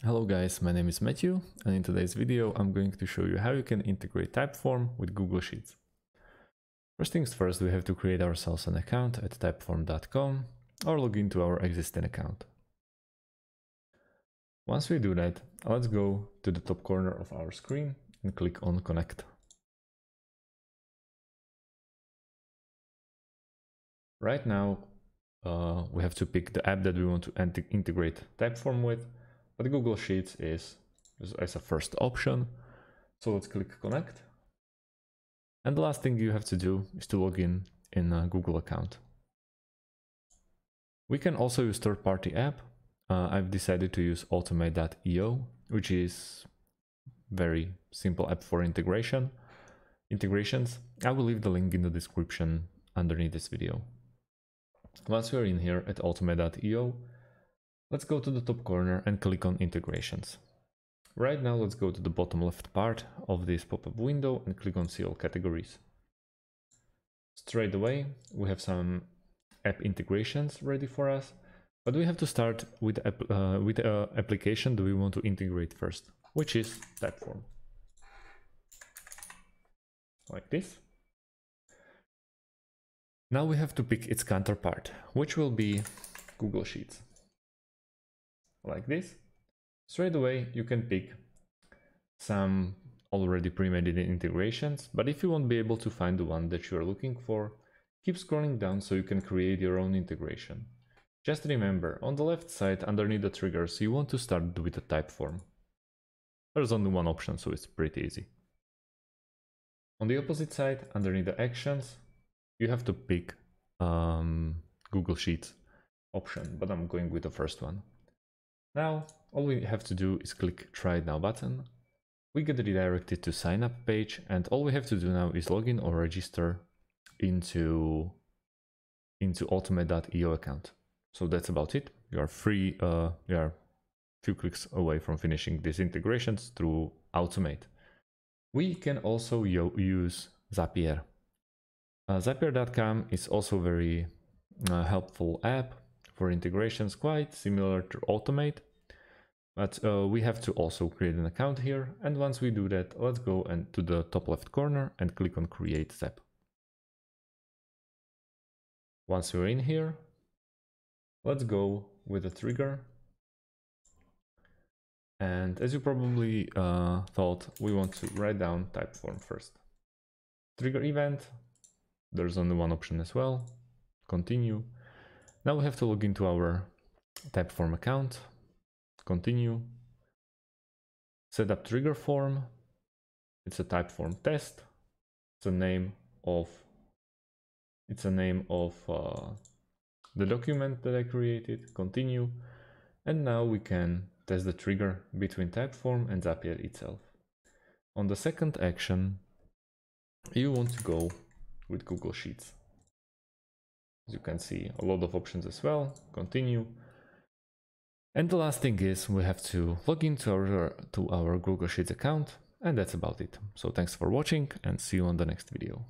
Hello guys, my name is Matthew, and in today's video I'm going to show you how you can integrate Typeform with Google Sheets. First things first, we have to create ourselves an account at typeform.com or log into our existing account. Once we do that, let's go to the top corner of our screen and click on Connect. Right now we have to pick the app that we want to integrate Typeform with, but Google Sheets is as a first option. So let's click Connect. And the last thing you have to do is to log in a Google account. We can also use third-party app. I've decided to use Automate.io, which is very simple app for integrations. I will leave the link in the description underneath this video. Once we're in here at Automate.io, let's go to the top corner and click on Integrations. Right now, let's go to the bottom left part of this pop-up window and click on See All Categories. Straight away, we have some app integrations ready for us, but we have to start with the application that we want to integrate first, which is Typeform. Like this. Now we have to pick its counterpart, which will be Google Sheets. Like this. Straight away, you can pick some already pre-made integrations, but if you won't be able to find the one that you are looking for, keep scrolling down so you can create your own integration. Just remember, on the left side underneath the triggers, you want to start with a Typeform. There's only one option, so it's pretty easy. On the opposite side, underneath the actions, you have to pick Google Sheets option, but I'm going with the first one. Now, all we have to do is click Try It Now button. We get redirected to sign up page, and all we have to do now is log in or register into Automate.io account. So that's about it. You are free, you are a few clicks away from finishing these integrations through Automate. We can also use Zapier. Zapier.com is also a very helpful app for integrations, quite similar to Automate, but we have to also create an account here. And once we do that, let's go to the top left corner and click on Create Zap. Once we're in here, let's go with a trigger. And as you probably thought, we want to write down Typeform first. Trigger event, there's only one option as well. Continue. Now we have to log into our Typeform account. Continue. Set up trigger form. It's a Typeform test. It's a name of the document that I created. Continue. And now we can test the trigger between Typeform and Zapier itself. On the second action, you want to go with Google Sheets. As you can see, a lot of options as well. Continue. And the last thing is we have to log into our Google Sheets account, and that's about it. So thanks for watching and see you on the next video.